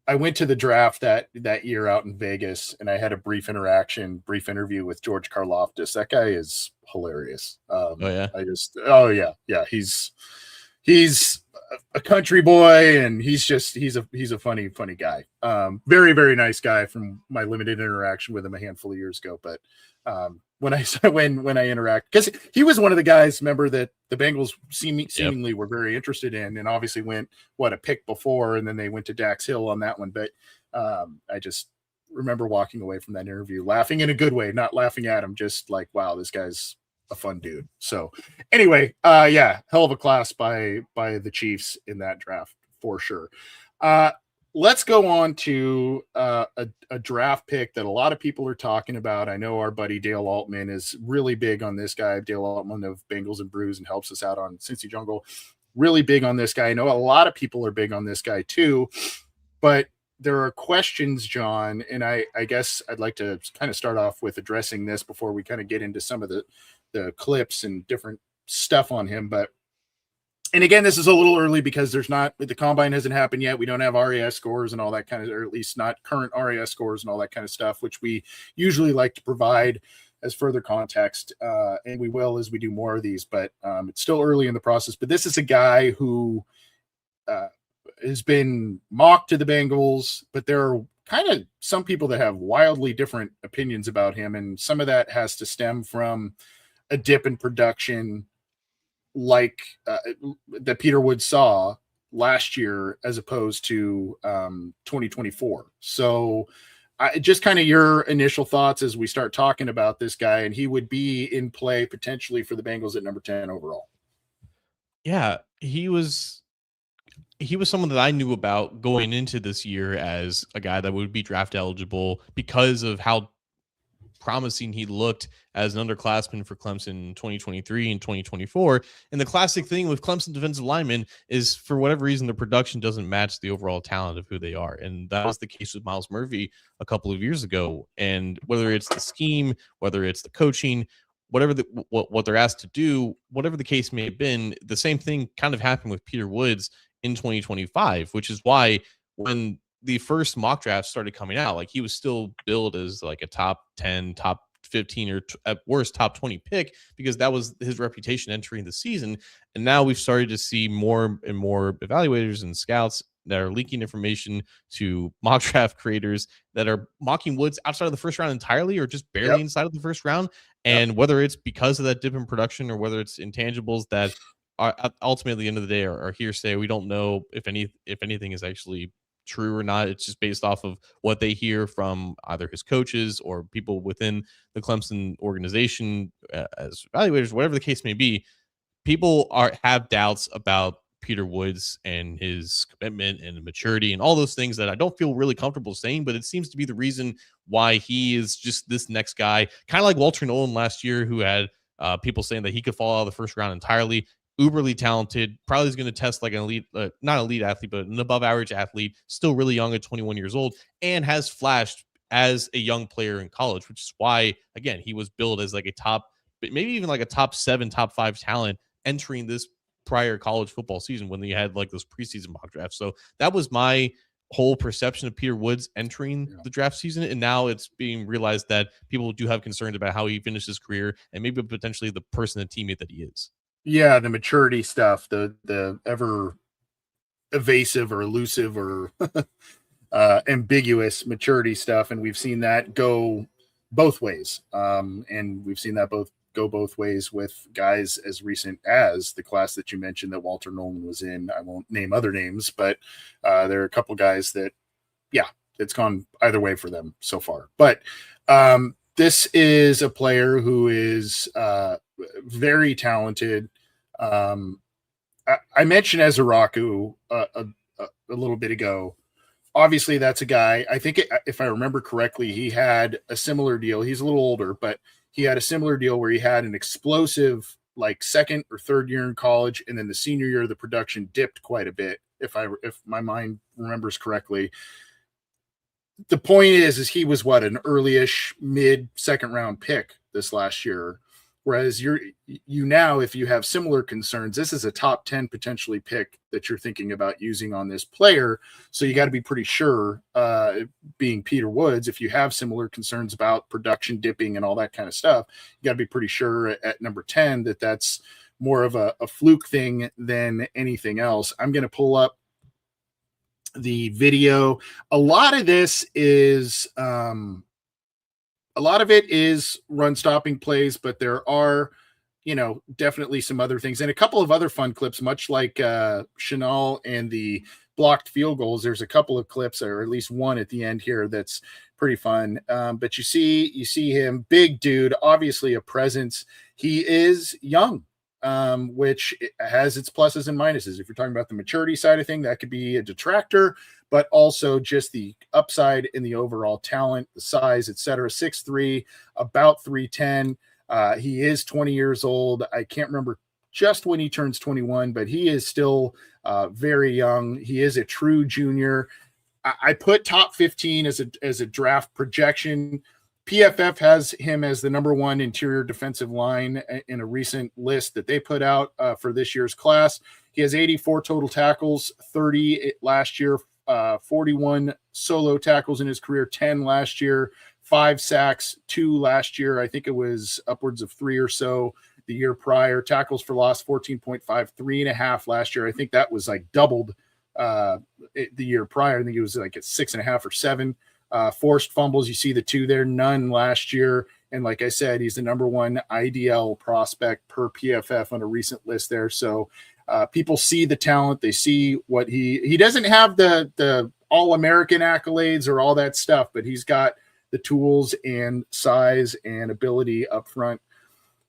I went to the draft that year out in Vegas, and I had a brief interview with George Karlaftis. That guy is hilarious. He's a country boy, and he's a funny guy. Very, very nice guy from my limited interaction with him a handful of years ago. But when I interact, because he was one of the guys, remember, that the Bengals seemingly were very interested in, and obviously went a pick before, and then they went to Dax Hill on that one. But I just remember walking away from that interview laughing in a good way, not laughing at him, just like, wow, this guy's a fun dude. So anyway, hell of a class by the Chiefs in that draft for sure. Let's go on to a draft pick that a lot of people are talking about. I know our buddy Dale Altman is really big on this guy. Dale Altman of Bengals and Brews and helps us out on Cincy Jungle. Really big on this guy. I know a lot of people are big on this guy too, but there are questions, John, and I guess I'd like to kind of start off with addressing this before we kind of get into some of the clips and different stuff on him. And again, this is a little early because the combine hasn't happened yet. We don't have RAS scores and all that kind of, or at least not current RAS scores and all that kind of stuff, which we usually like to provide as further context. And we will as we do more of these, but it's still early in the process. But this is a guy who has been mocked to the Bengals, but there are kind of some people that have wildly different opinions about him. And some of that has to stem from a dip in production like that Peter Wood saw last year as opposed to 2024. So just kind of your initial thoughts as we start talking about this guy, and he would be in play potentially for the Bengals at number 10 overall. Yeah, he was someone that I knew about going into this year as a guy that would be draft eligible because of how promising he looked as an underclassman for Clemson in 2023 and 2024. And the classic thing with Clemson defensive linemen is, for whatever reason, the production doesn't match the overall talent of who they are. And that was the case with Myles Murphy a couple of years ago. And whether it's the scheme, whether it's the coaching, whatever what they're asked to do, whatever the case may have been, the same thing kind of happened with Peter Woods in 2025, which is why when the first mock draft started coming out, like, he was still billed as like a top 10, top 15 or at worst top 20 pick, because that was his reputation entering the season. And now we've started to see more and more evaluators and scouts that are leaking information to mock draft creators that are mocking Woods outside of the first round entirely, or just barely inside of the first round. And whether it's because of that dip in production or whether it's intangibles that are ultimately at the end of the day are hearsay, we don't know if anything is actually true or not. It's just based off of what they hear from either his coaches or people within the Clemson organization as evaluators, whatever the case may be. People have doubts about Peter Woods and his commitment and maturity and all those things that I don't feel really comfortable saying, but it seems to be the reason why he is just this next guy, kind of like Walter Nolan last year, who had people saying that he could fall out of the first round entirely. Uberly talented, probably is going to test like an elite, not elite athlete, but an above average athlete, still really young at 21 years old, and has flashed as a young player in college, which is why, again, he was billed as like a top, maybe even like a top 7, top 5 talent entering this prior college football season when they had like those preseason mock drafts. So that was my whole perception of Peter Woods entering the draft season. And now it's being realized that people do have concerns about how he finished his career and maybe potentially the person and teammate that he is. Yeah, the maturity stuff, the ever evasive or elusive or ambiguous maturity stuff, and we've seen that go both ways. And we've seen that go both ways with guys as recent as the class that you mentioned that Walter Nolan was in. I won't name other names, but there are a couple guys that, it's gone either way for them so far. But this is a player who is very talented. I mentioned Ezeraku a little bit ago. Obviously, that's a guy, I think if I remember correctly, he had a similar deal. He's a little older, but he had a similar deal where he had an explosive like second or third year in college, and then the senior year the production dipped quite a bit, if my mind remembers correctly. The point is he was an early-ish mid second round pick this last year. Whereas you now, if you have similar concerns, this is a top 10 potentially pick that you're thinking about using on this player. So you got to be pretty sure, being Peter Woods, if you have similar concerns about production dipping and all that kind of stuff, you got to be pretty sure at number 10 that that's more of a fluke thing than anything else. I'm going to pull up the video. A lot of this is a lot of it is run stopping plays, but there are, definitely some other things and a couple of other fun clips, much like Chenal and the blocked field goals. There's a couple of clips, or at least one at the end here, that's pretty fun. But you see him, big dude, obviously a presence. He is young, which has its pluses and minuses. If you're talking about the maturity side of thing, that could be a detractor, but also just the upside in the overall talent, the size, etc. 6'3", about 310. He is 20 years old. I can't remember just when he turns 21, but he is still very young. He is a true junior. I put top 15 as a draft projection. PFF has him as the number 1 interior defensive line in a recent list that they put out for this year's class. He has 84 total tackles, 30 last year, 41 solo tackles in his career, 10 last year, 5 sacks, 2 last year. I think it was upwards of 3 or so the year prior. Tackles for loss, 14.5, 3.5 last year. I think that was like doubled the year prior. I think it was like at 6.5 or 7. Forced fumbles, you see the 2 there, none last year. And like I said, he's the number 1 IDL prospect per PFF on a recent list there. So people see the talent. They see what he doesn't have the All-American accolades or all that stuff, but he's got the tools and size and ability up front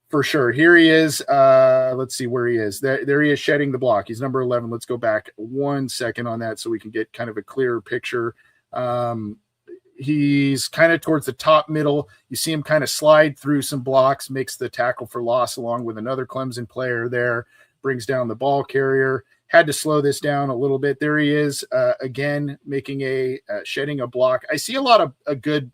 for sure. Here he is. Let's see where he is. There he is, shedding the block. He's number 11. Let's go back 1 second on that so we can get kind of a clearer picture. He's kind of towards the top middle. You see him kind of slide through some blocks, makes the tackle for loss along with another Clemson player there, brings down the ball carrier. Had to slow this down a little bit. There he is, again, making shedding a block. I see a lot of a good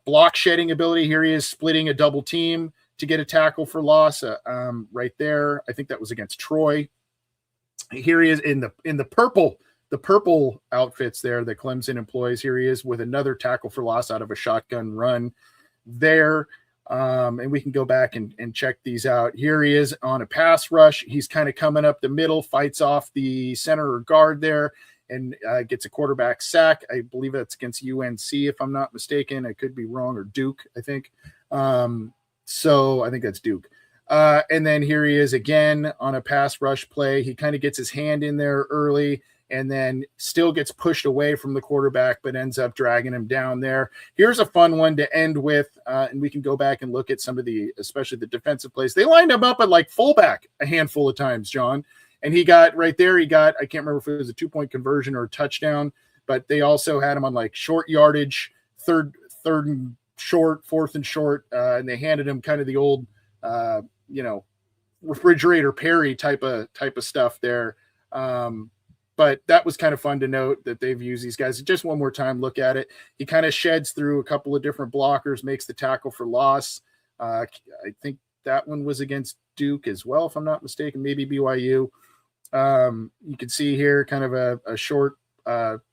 block shedding ability. Here he is splitting a double team to get a tackle for loss right there. I think that was against Troy. Here he is in the purple outfits there that Clemson employs. Here he is with another tackle for loss out of a shotgun run there. And we can go back and check these out. Here he is on a pass rush. He's kind of coming up the middle, fights off the center or guard there, and gets a quarterback sack. I believe that's against UNC, if I'm not mistaken. I could be wrong, or Duke, I think. So I think that's Duke. And then here he is again on a pass rush play. He kind of gets his hand in there early and then still gets pushed away from the quarterback, but ends up dragging him down there. Here's a fun one to end with, and we can go back and look at some of the, especially the defensive plays. They lined him up at like fullback a handful of times, John, and he got right there. He got, I can't remember if it was a 2-point conversion or a touchdown, but they also had him on like short yardage, third and short, fourth and short, and they handed him kind of the old, refrigerator Perry type of stuff there. But that was kind of fun to note that they've used these guys. Just one more time, look at it. He kind of sheds through a couple of different blockers, makes the tackle for loss. I think that one was against Duke as well, if I'm not mistaken, maybe BYU. You can see here kind of a short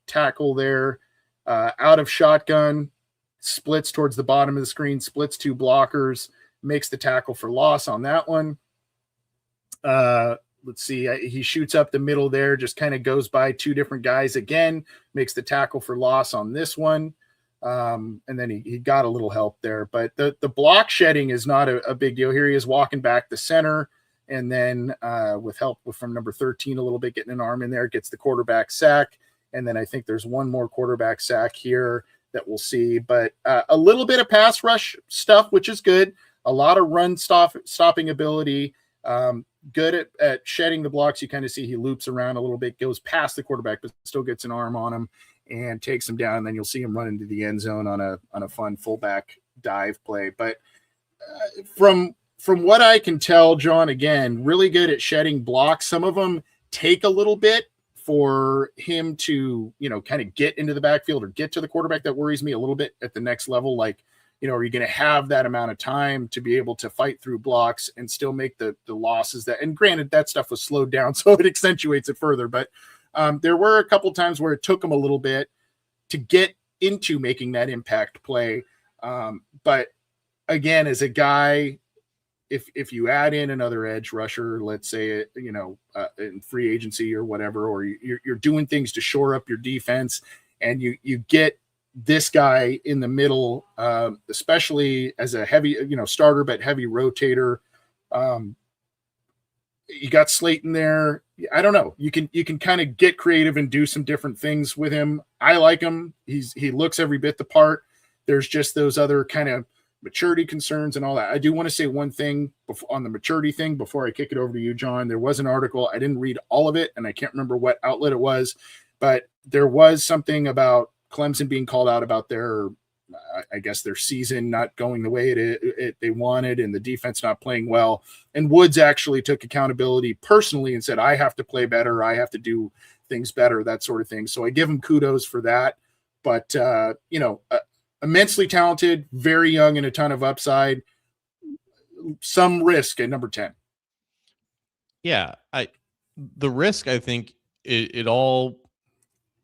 tackle there, out of shotgun, splits towards the bottom of the screen, splits 2 blockers, makes the tackle for loss on that one. Let's see. He shoots up the middle there, just kind of goes by 2 different guys again, makes the tackle for loss on this one. And then he got a little help there. But the block shedding is not a big deal. Here he is walking back the center, and then with help from number 13 a little bit, getting an arm in there, gets the quarterback sack. And then I think there's one more quarterback sack here that we'll see. But a little bit of pass rush stuff, which is good. A lot of run stopping ability. Good at shedding the blocks. You kind of see he loops around a little bit, goes past the quarterback, but still gets an arm on him and takes him down. And then you'll see him run into the end zone on a fun fullback dive play. But from what I can tell, John, again, really good at shedding blocks. Some of them take a little bit for him to, kind of get into the backfield or get to the quarterback. That worries me a little bit at the next level. Like, are you going to have that amount of time to be able to fight through blocks and still make the losses that, and granted that stuff was slowed down, so it accentuates it further. But there were a couple times where it took him a little bit to get into making that impact play. But again, as a guy, if you add in another edge rusher, let's say, in free agency or whatever, or you're doing things to shore up your defense, and you get this guy in the middle, especially as a heavy, starter, but heavy rotator. You got Slayton there. I don't know. You can kind of get creative and do some different things with him. I like him. He looks every bit the part. There's just those other kind of maturity concerns and all that. I do want to say one thing on the maturity thing before I kick it over to you, John. There was an article. I didn't read all of it, and I can't remember what outlet it was, but there was something about Clemson being called out about their season not going the way they wanted, and the defense not playing well. And Woods actually took accountability personally and said, I have to play better. I have to do things better, that sort of thing. So I give him kudos for that. But, immensely talented, very young, and a ton of upside. Some risk at number 10. Yeah. The risk, I think it all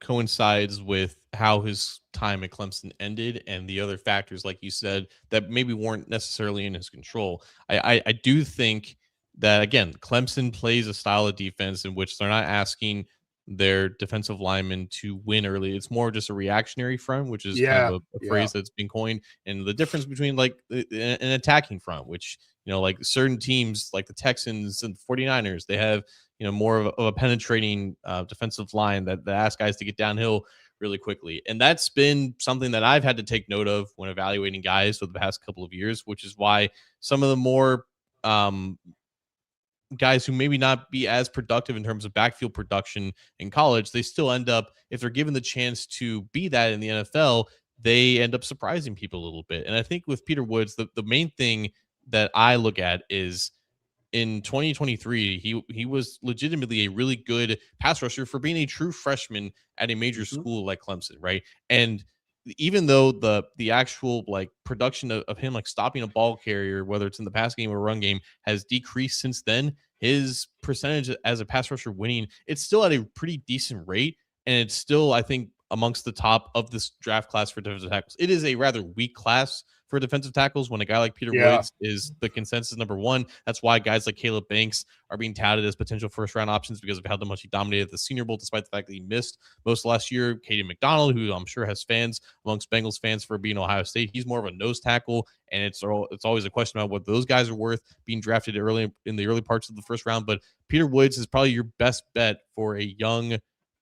coincides with how his time at Clemson ended and the other factors, like you said, that maybe weren't necessarily in his control. I do think that, again, Clemson plays a style of defense in which they're not asking their defensive linemen to win early. It's more just a reactionary front, which is kind of a phrase that's been coined. And the difference between like an attacking front, which, like certain teams like the Texans and the 49ers, they have, more of a penetrating defensive line that asks guys to get downhill really quickly. And that's been something that I've had to take note of when evaluating guys for the past couple of years, which is why some of the more guys who maybe not be as productive in terms of backfield production in college, they still end up, if they're given the chance to be that in the NFL, they end up surprising people a little bit. And I think with Peter Woods, the main thing that I look at is in 2023, he was legitimately a really good pass rusher for being a true freshman at a major school like Clemson, right? And even though the actual like production of him like stopping a ball carrier, whether it's in the pass game or run game, has decreased since then, his percentage as a pass rusher winning, it's still at a pretty decent rate, and it's still, I think, amongst the top of this draft class for defensive tackles. It is a rather weak class for defensive tackles when a guy like Peter Yeah. Woods is the consensus number one. That's why guys like Caleb Banks are being touted as potential first round options because of how much he dominated the Senior Bowl, despite the fact that he missed most last year. Katie McDonald, who I'm sure has fans amongst Bengals fans for being Ohio State, he's more of a nose tackle, and it's always a question about what those guys are worth being drafted early in the early parts of the first round. But Peter Woods is probably your best bet for a young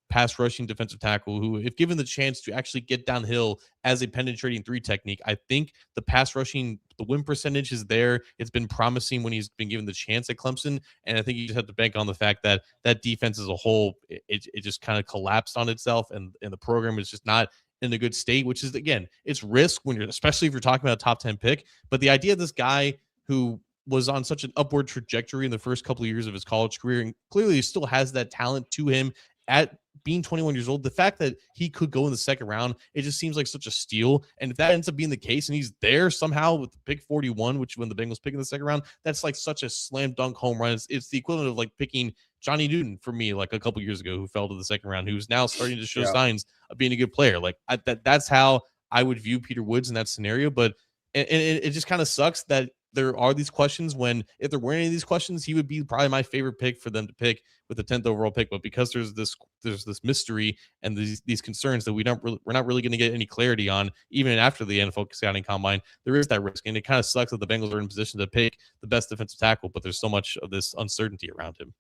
pass rushing defensive tackle who, if given the chance to actually get downhill as a penetrating three technique, I think the pass rushing, the win percentage is there. It's been promising when he's been given the chance at Clemson. And I think you just have to bank on the fact that that defense as a whole, it just kind of collapsed on itself. And the program is just not in a good state, which is, again, it's risk when especially if you're talking about a top 10 pick. But the idea of this guy who was on such an upward trajectory in the first couple of years of his college career and clearly still has that talent to him at being 21 years old, the fact that he could go in the second round, it just seems like such a steal. And if that ends up being the case and he's there somehow with pick 41, which when the Bengals pick in the second round, that's like such a slam dunk home run. It's the equivalent of like picking Johnny Newton for me, like a couple years ago, who fell to the second round, who's now starting to show signs of being a good player. Like that's how I would view Peter Woods in that scenario. But it just kind of sucks that there are these questions when, if there weren't any of these questions, he would be probably my favorite pick for them to pick with the 10th overall pick. But because there's this mystery and these concerns that we're not really going to get any clarity on, even after the NFL scouting combine, there is that risk. And it kind of sucks that the Bengals are in position to pick the best defensive tackle, but there's so much of this uncertainty around him.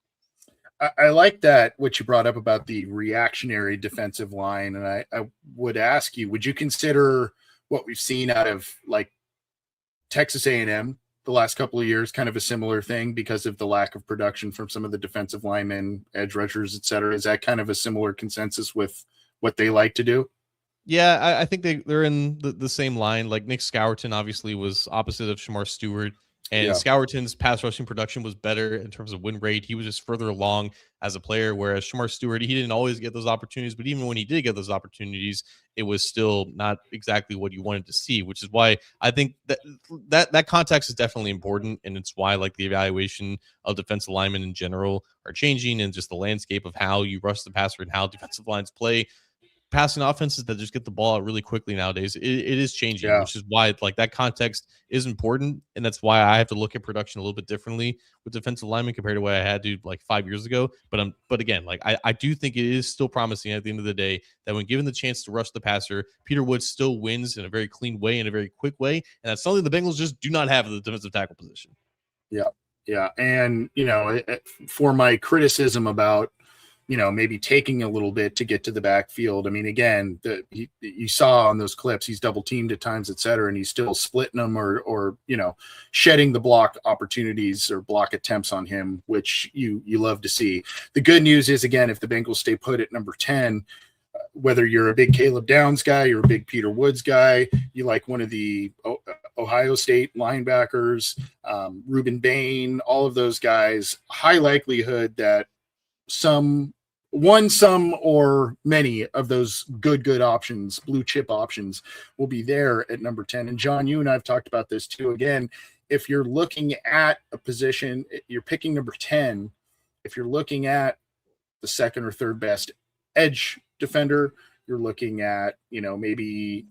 I like that, what you brought up about the reactionary defensive line. And I would ask you, would you consider what we've seen out of like Texas A&M the last couple of years kind of a similar thing because of the lack of production from some of the defensive linemen, edge rushers, et cetera? Is that kind of a similar consensus with what they like to do? Yeah, I think they're in the same line. Like Nick Scourton obviously was opposite of Shamar Stewart, and Scourton's pass rushing production was better in terms of win rate. He was just further along as a player, whereas Shamar Stewart, he didn't always get those opportunities, but even when he did get those opportunities, it was still not exactly what you wanted to see, which is why I think that context is definitely important, and it's why like the evaluation of defensive linemen in general are changing, and just the landscape of how you rush the passer and how defensive lines play passing offenses that just get the ball out really quickly nowadays. It is changing, which is why like that context is important. And that's why I have to look at production a little bit differently with defensive linemen compared to what I had to like 5 years ago. But again, like I do think it is still promising at the end of the day that when given the chance to rush the passer, Peter Woods still wins in a very clean way, in a very quick way. And that's something the Bengals just do not have at the defensive tackle position. Yeah. Yeah. And, for my criticism about, maybe taking a little bit to get to the backfield. I mean, again, you saw on those clips, he's double teamed at times, et cetera, and he's still splitting them or shedding the block opportunities or block attempts on him, which you love to see. The good news is, again, if the Bengals stay put at number 10, whether you're a big Caleb Downs guy, you're a big Peter Woods guy, you like one of the Ohio State linebackers, Reuben Bain, all of those guys, high likelihood that some or many of those good options, blue chip options, will be there at number 10. And John, you and I have talked about this too. Again, if you're looking at a position, you're picking number 10. If you're looking at the second or third best edge defender, you're looking at, maybe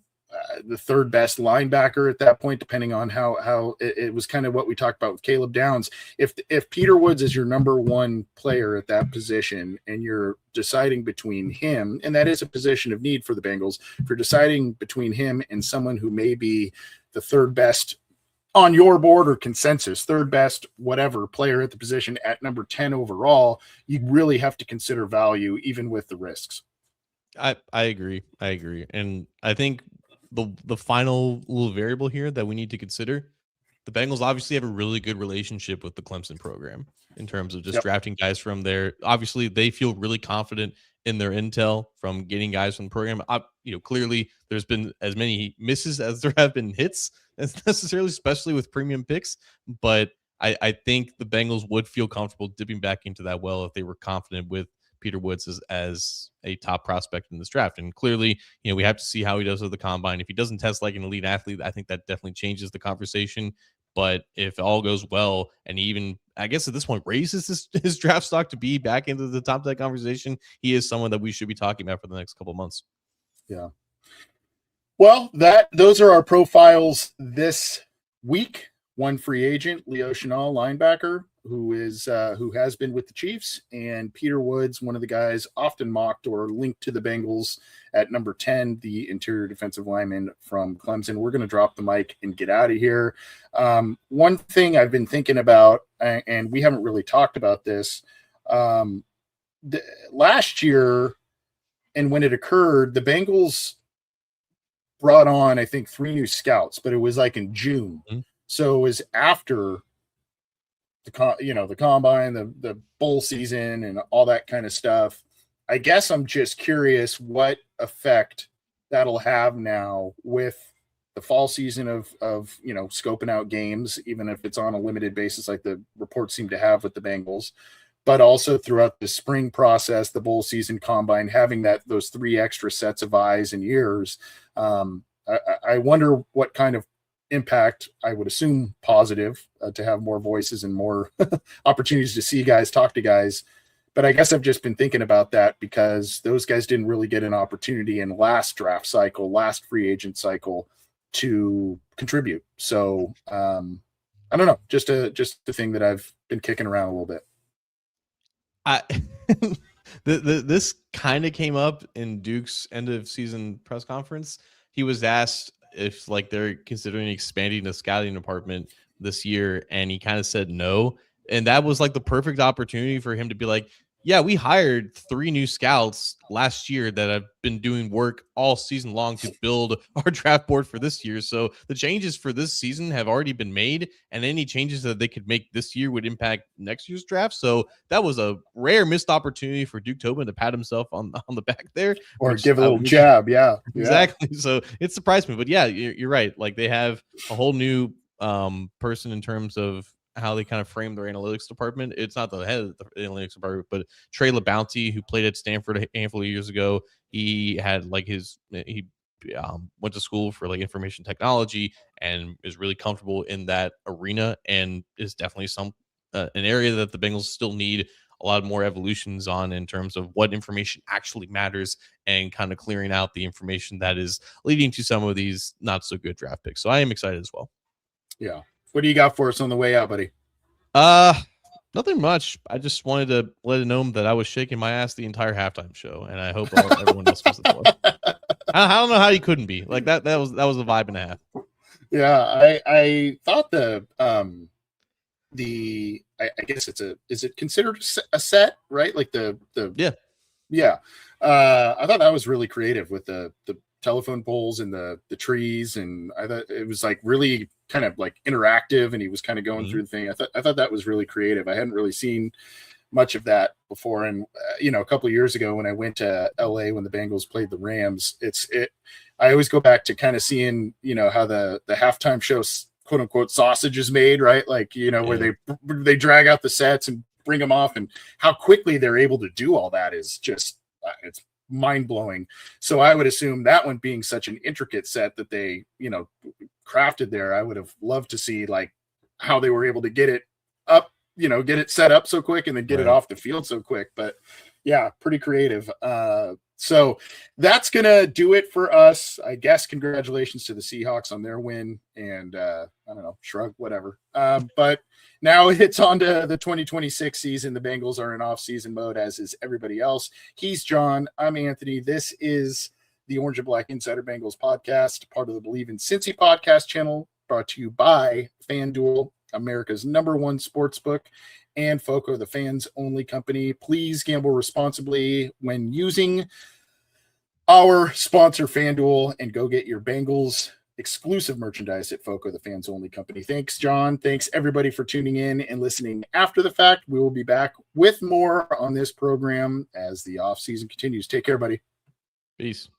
the third best linebacker at that point, depending on how it was kind of what we talked about with Caleb Downs. If Peter Woods is your number one player at that position and you're deciding between him, and that is a position of need for the Bengals, if you're deciding between him and someone who may be the third best on your board or consensus, third best, whatever player at the position at number 10 overall, you really have to consider value even with the risks. I agree. And I think the final little variable here that we need to consider, the Bengals obviously have a really good relationship with the Clemson program in terms of just drafting guys from there. Obviously, they feel really confident in their intel from getting guys from the program. Clearly there's been as many misses as there have been hits, as necessarily, especially with premium picks. But I think the Bengals would feel comfortable dipping back into that well if they were confident with Peter Woods as a top prospect in this draft. And clearly, we have to see how he does with the combine. If he doesn't test like an elite athlete, I think that definitely changes the conversation. But if all goes well, and he even, I guess at this point, raises his draft stock to be back into the top 10 conversation, he is someone that we should be talking about for the next couple of months. Yeah. Well, those are our profiles this week. One free agent, Leo Chenal, linebacker, who has been with the Chiefs, and Peter Woods, one of the guys often mocked or linked to the Bengals at number 10, the interior defensive lineman from Clemson. We're going to drop the mic and get out of here. One thing I've been thinking about, and we haven't really talked about this, last year, and when it occurred, the Bengals brought on, I think, 3 new scouts, but it was like in June. Mm-hmm. So it was after the combine, the bowl season, and all that kind of stuff. I guess I'm just curious what effect that'll have now with the fall season of scoping out games, even if it's on a limited basis, like the reports seem to have with the Bengals, but also throughout the spring process, the bowl season, combine, having those 3 extra sets of eyes and ears. I wonder what kind of impact. I would assume positive, to have more voices and more opportunities to see guys, talk to guys. But I guess I've just been thinking about that because those guys didn't really get an opportunity in last draft cycle, last free agent cycle to contribute. So I don't know, just a thing that I've been kicking around a little bit. This kind of came up in Duke's end of season press conference. He was asked if they're considering expanding the scouting department this year, and he kind of said no. And that was the perfect opportunity for him to be like, yeah, we hired 3 new scouts last year that have been doing work all season long to build our draft board for this year. So the changes for this season have already been made, and any changes that they could make this year would impact next year's draft. So that was a rare missed opportunity for Duke Tobin to pat himself on the back there, or give a little jab. Yeah, exactly. So it surprised me, but yeah, you're right. They have a whole new person in terms of how they kind of frame their analytics department. It's not the head of the analytics department, but Trey LeBounty, who played at Stanford a handful of years ago, he had he went to school for information technology and is really comfortable in that arena, and is definitely an area that the Bengals still need a lot more evolutions on in terms of what information actually matters and kind of clearing out the information that is leading to some of these not so good draft picks. So I am excited as well. Yeah. What do you got for us on the way out, buddy? Nothing much. I just wanted to let it know that I was shaking my ass the entire halftime show, and I hope everyone else was as well. I don't know how you couldn't be that. That was a vibe and a half. Yeah, I thought I guess is it considered a set, right? Yeah. I thought that was really creative with the telephone poles and the trees, and I thought it was really kind of interactive, and he was kind of going through the thing. I thought that was really creative. I hadn't really seen much of that before. And a couple of years ago when I went to LA when the Bengals played the Rams, I always go back to kind of seeing how the halftime show, quote unquote, sausage is made, right? Where they drag out the sets and bring them off, and how quickly they're able to do all that is just it's mind-blowing. So I would assume that one being such an intricate set that they crafted there, I would have loved to see how they were able to get it up, get it set up so quick and then get it off the field so quick. But yeah, pretty creative. So that's gonna do it for us, I guess. Congratulations to the Seahawks on their win, and I don't know, shrug, whatever. But now it's on to the 2026 season. The Bengals are in off-season mode, as is everybody else. He's John. I'm Anthony. This is the Orange and Black Insider Bengals podcast, part of the Believe in Cincy podcast channel, brought to you by FanDuel, America's #1 sportsbook, and FOCO, the fans only company. Please gamble responsibly when using our sponsor FanDuel, and go get your Bengals exclusive merchandise at FOCO, the fans only company. Thanks, John. Thanks everybody for tuning in and listening after the fact. We will be back with more on this program as the off season continues. Take care, buddy. Peace.